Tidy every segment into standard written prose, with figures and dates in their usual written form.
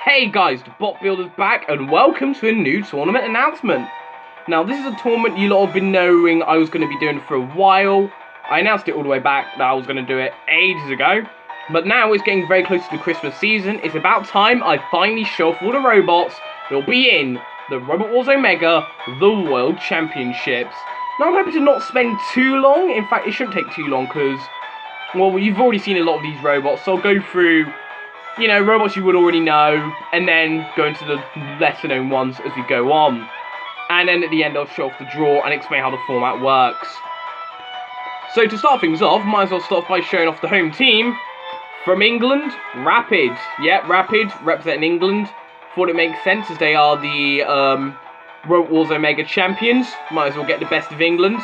Hey guys, the Bot Builder's back, and welcome to a new tournament announcement. Now, this is a tournament you lot have been knowing I was going to be doing for a while. I announced it all the way back that I was going to do it ages ago. But now it's getting very close to the Christmas season. It's about time I finally show off all the robots that will be in the Robot Wars Omega, the World Championships. Now, I'm hoping to not spend too long. In fact, it shouldn't take too long because, well, you've already seen a lot of these robots. So I'll go through, you know, robots you would already know, and then go into the lesser known ones as we go on. And then at the end I'll show off the draw and explain how the format works. So to start things off, might as well start by showing off the home team. From England, Rapid. Yep, Rapid, representing England. Thought it makes sense as they are the Robot Wars Omega champions. Might as well get the best of England.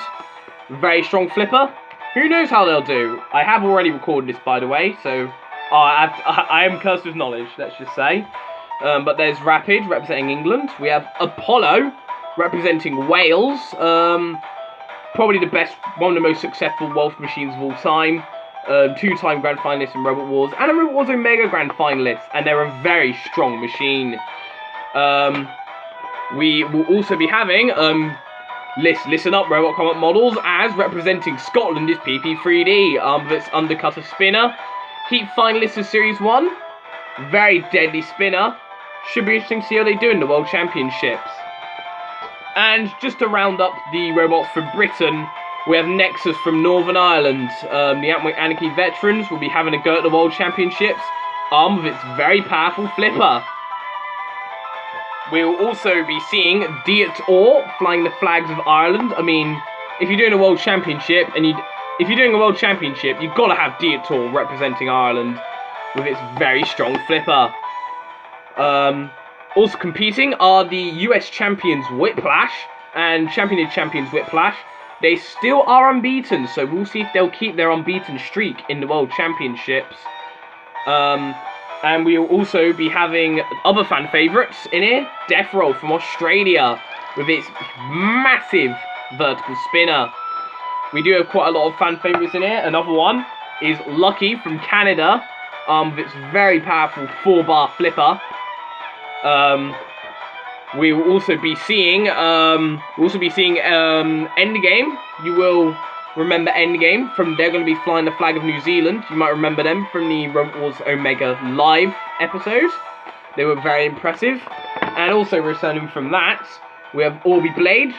Very strong flipper. Who knows how they'll do? I have already recorded this, by the way, so I am cursed with knowledge, let's just say. But there's Rapid, representing England. We have Apollo, representing Wales. Probably the best, one of the most successful Welsh machines of all time. Two-time Grand Finalist in Robot Wars, and a Robot Wars Omega Grand Finalist. And they're a very strong machine. We will also be having, listen up, Robot Combat Models, as representing Scotland is PP3D. That's Undercutter Spinner. Heat finalist of Series 1. Very deadly spinner. Should be interesting to see how they do in the World Championships. And just to round up the robots from Britain, we have Nexus from Northern Ireland. The Atomic Anarchy veterans will be having a go at the World Championships, armed with its very powerful flipper. We will also be seeing Diet Orr flying the flags of Ireland. I mean, if you're doing a World Championship and if you're doing a World Championship, you've got to have Diet Orr representing Ireland with its very strong flipper. Also competing are the US champions Whiplash and Champion of Champions Whiplash. They still are unbeaten, so we'll see if they'll keep their unbeaten streak in the World Championships. And we will also be having other fan favourites in here. Death Roll from Australia with its massive vertical spinner. We do have quite a lot of fan favourites in here. Another one is Lucky from Canada, with its very powerful 4-bar flipper. We will also be seeing Endgame. You will remember Endgame from, they're going to be flying the flag of New Zealand. You might remember them from the Robot Wars Omega live episode. They were very impressive. And also returning from that, we have Orby Blade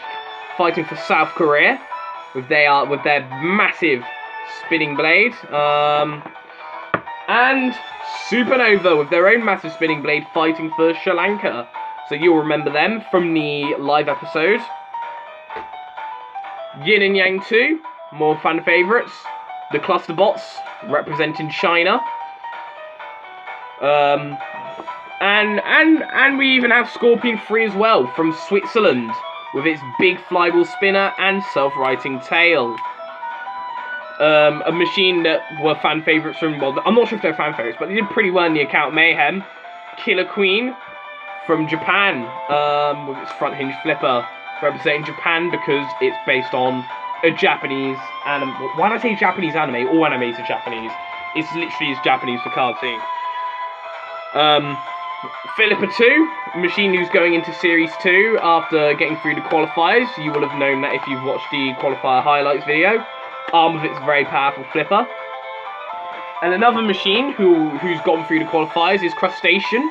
fighting for South Korea with their massive spinning blade. And Supernova with their own massive spinning blade fighting for Sri Lanka. So you'll remember them from the live episode. Yin and Yang 2, more fan favourites. The Cluster Bots representing China. And we even have Scorpion 3 as well from Switzerland with its big flywheel spinner and self-righting tail. A machine that were fan favourites from, well, I'm not sure if they're fan favourites, but they did pretty well in the account Mayhem. Killer Queen from Japan, with its front hinge flipper, representing Japan because it's based on a Japanese anime. Why did I say Japanese anime? All animes are Japanese. It's literally is Japanese for cartoon. Philippa 2, a machine who's going into Series 2 after getting through the qualifiers. You will have known that if you've watched the qualifier highlights video. Armed with its very powerful flipper. And another machine who's gone through the qualifiers is Crustacean.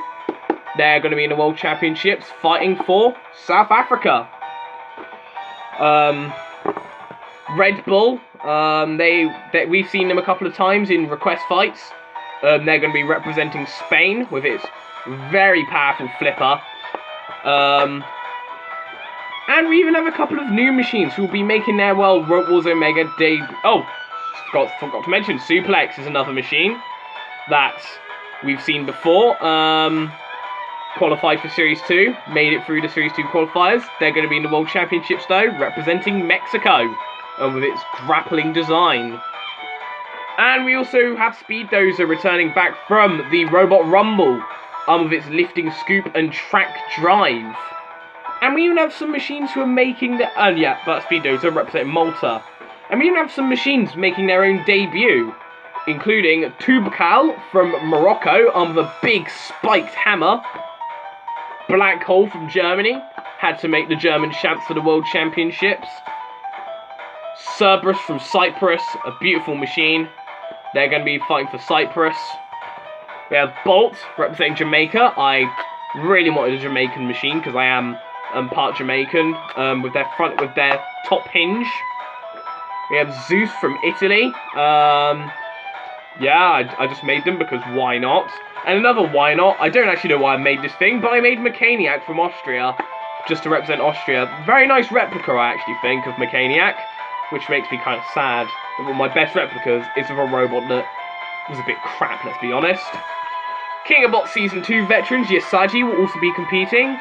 They're going to be in the World Championships fighting for South Africa. Red Bull, we've seen them a couple of times in request fights. They're going to be representing Spain with its very powerful flipper. And we even have a couple of new machines who will be making their, well, Robot Wars Omega debut. Oh, forgot to mention, Suplex is another machine that we've seen before. Qualified for Series 2, made it through the Series 2 qualifiers. They're going to be in the World Championships though, representing Mexico, with its grappling design. And we also have Speed Dozer returning back from the Robot Rumble, with its lifting scoop and track drive. And we even have some machines who are making the... but Speed Dozer representing Malta. And we even have some machines making their own debut, including Tubkal from Morocco, with a big spiked hammer, Black Hole from Germany had to make the German champs for the World Championships. Cerberus from Cyprus, a beautiful machine. They're going to be fighting for Cyprus. We have Bolt representing Jamaica. I really wanted a Jamaican machine because I am part Jamaican. With their top hinge. We have Zeus from Italy. Yeah, I just made them because why not? And another why not, I don't actually know why I made this thing, but I made Mechaniac from Austria, just to represent Austria. Very nice replica, I actually think, of Mechaniac, which makes me kind of sad. One of my best replicas is of a robot that was a bit crap, let's be honest. King of Bots Season 2 veterans, Yasagi, will also be competing.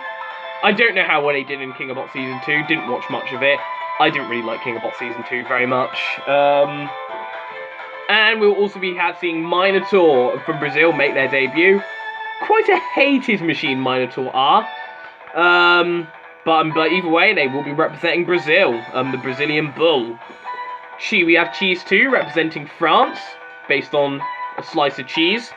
I don't know how well they did in King of Bots Season 2, didn't watch much of it. I didn't really like King of Bots Season 2 very much. And we'll also be seeing Minotaur from Brazil make their debut. Quite a hated machine, Minotaur are. But either way, they will be representing Brazil, the Brazilian bull. We have Cheese 2 representing France, based on a slice of cheese.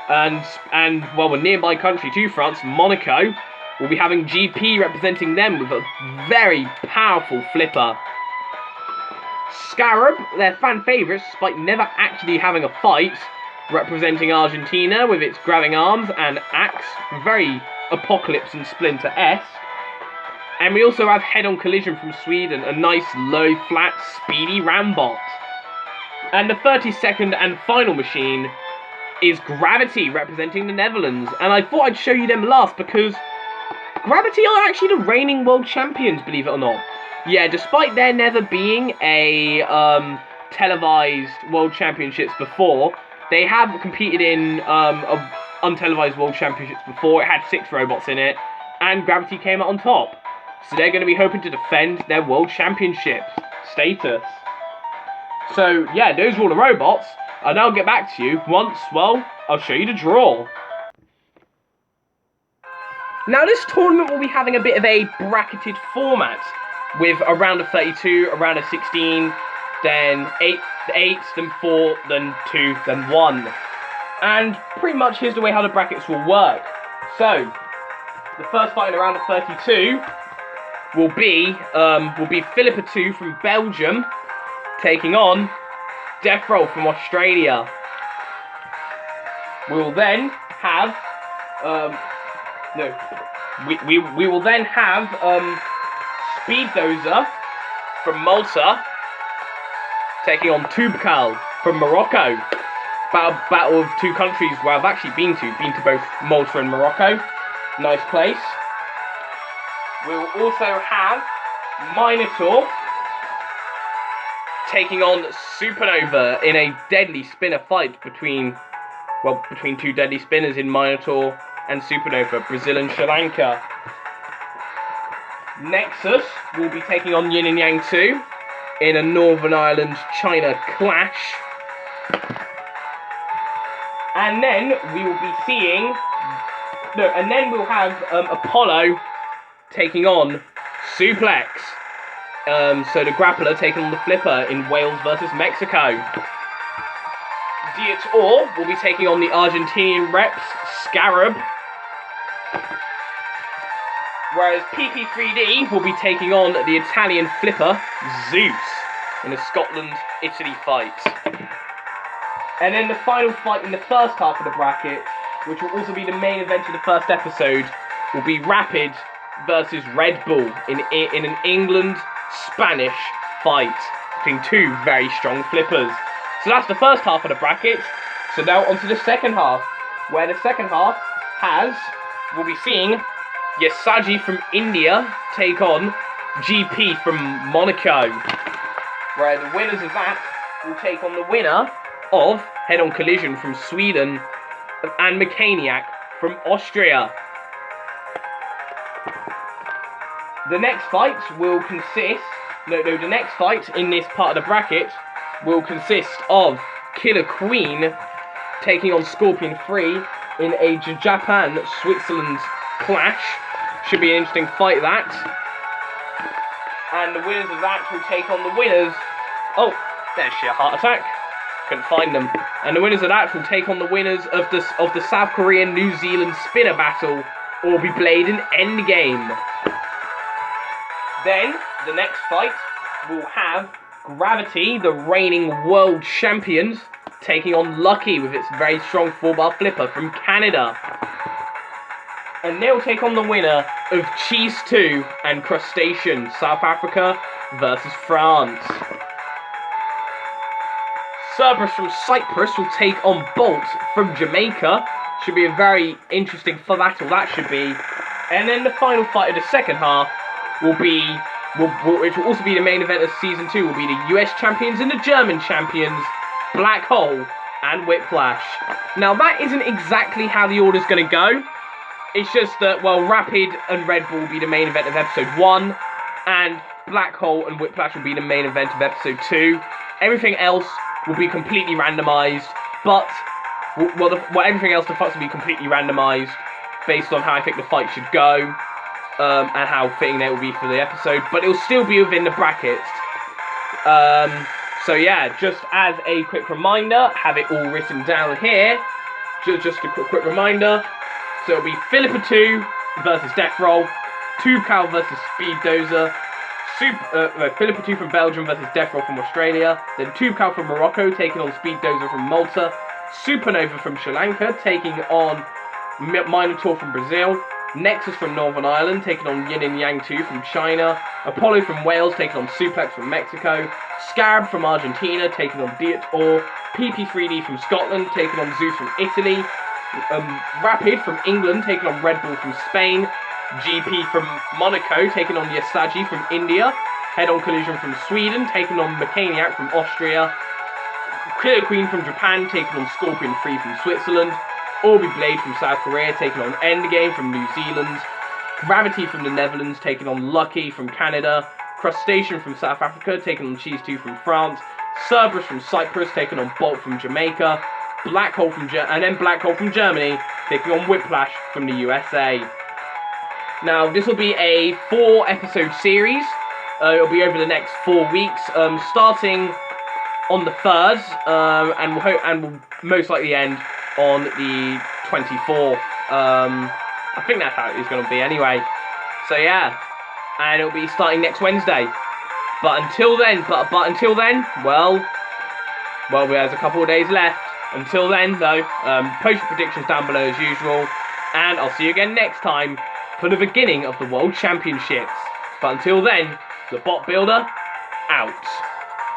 And well, a nearby country to France, Monaco, will be having GP representing them with a very powerful flipper. Scarab, their fan favourites, despite never actually having a fight, representing Argentina with its grabbing arms and axe, very Apocalypse and Splinter-esque. And we also have Head-on Collision from Sweden, a nice, low, flat, speedy Rambot. And the 32nd and final machine is Gravity, representing the Netherlands. And I thought I'd show you them last because Gravity are actually the reigning world champions, believe it or not. Yeah, despite there never being a televised World Championships before, they have competed in untelevised World Championships before. It had 6 robots in it, and Gravity came out on top. So they're going to be hoping to defend their World Championship status. So, yeah, those are all the robots, and I'll get back to you once, well, I'll show you the draw. Now, this tournament will be having a bit of a bracketed format, with a round of 32, a round of 16, then 8, then 4, then 2, then 1. And pretty much here's the way how the brackets will work. So, the first fight in a round of 32 will be Philippa 2 from Belgium taking on Death Roll from Australia. We will then have we will then have Speed Dozer from Malta taking on Tubkal from Morocco. Battle of two countries where I've actually been to both Malta and Morocco. Nice place. We'll also have Minotaur taking on Supernova in a deadly spinner fight between two deadly spinners in Minotaur and Supernova, Brazil and Sri Lanka. Nexus will be taking on Yin and Yang 2 in a Northern Ireland China clash. And then we will be seeing and then we'll have Apollo taking on Suplex. So the grappler taking on the flipper in Wales versus Mexico. Dietor will be taking on the Argentinian reps Scarab. Whereas PP3D will be taking on the Italian flipper Zeus in a Scotland-Italy fight. And then the final fight in the first half of the bracket, which will also be the main event of the first episode, will be Rapid versus Red Bull in an England-Spanish fight between two very strong flippers. So that's the first half of the bracket. So now on to the second half, where the second half we'll be seeing Yasagi from India take on GP from Monaco, where the winners of that will take on the winner of Head-on Collision from Sweden and Mechaniac from Austria. The next fight will consist... the next fight in this part of the bracket will consist of Killer Queen taking on Scorpion 3 in a Japan-Switzerland clash. Should be an interesting fight, that. And the winners of that will take on the winners... Oh, there's sheer heart attack. Couldn't find them. And the winners of that will take on the winners of the South Korean New Zealand spinner battle or be played in Endgame. Then, the next fight will have Gravity, the reigning world champions, taking on Lucky with its very strong 4-bar flipper from Canada. And they'll take on the winner of Cheese 2 and Crustacean, South Africa versus France. Cerberus from Cyprus will take on Bolt from Jamaica. Should be a very interesting battle, that should be. And then the final fight of the second half will be, which will also be the main event of Season 2, will be the US champions and the German champions, Black Hole and Whiplash. Now, that isn't exactly how the order's going to go. It's just that, well, Rapid and Red Bull will be the main event of Episode 1, and Black Hole and Whiplash will be the main event of Episode 2. Everything else will be completely randomised, but, everything else, the fights will be completely randomised based on how I think the fight should go, and how fitting they will be for the episode, but it will still be within the brackets. So yeah, just as a quick reminder, have it all written down here, just a quick reminder, so it'll be Philippa 2 versus Death Roll, Tube Cow versus Speed Dozer, Philippa 2 from Belgium versus Death Roll from Australia, then Tube Cow from Morocco taking on Speed Dozer from Malta, Supernova from Sri Lanka taking on Minotaur from Brazil, Nexus from Northern Ireland taking on Yin and Yang 2 from China, Apollo from Wales taking on Suplex from Mexico, Scarab from Argentina taking on Diet Or, PP3D from Scotland taking on Zeus from Italy, Rapid from England taking on Red Bull from Spain, GP from Monaco taking on Yasaji from India, Head On Collision from Sweden taking on Mechaniac from Austria, Killer Queen from Japan taking on Scorpion 3 from Switzerland, Orby Blade from South Korea taking on Endgame from New Zealand, Gravity from the Netherlands taking on Lucky from Canada, Crustacean from South Africa taking on Cheese 2 from France, Cerberus from Cyprus taking on Bolt from Jamaica, Black Hole from Germany taking on Whiplash from the USA. Now, this will be a 4-episode series. It'll be over the next 4 weeks, starting on the 3rd, and will most likely end on the 24th. I think that's how it's going to be anyway. So yeah, and it'll be starting next Wednesday. But until then, well, there's a couple of days left. Until then, though, post your predictions down below as usual, and I'll see you again next time for the beginning of the World Championships. But until then, the Bot Builder, out.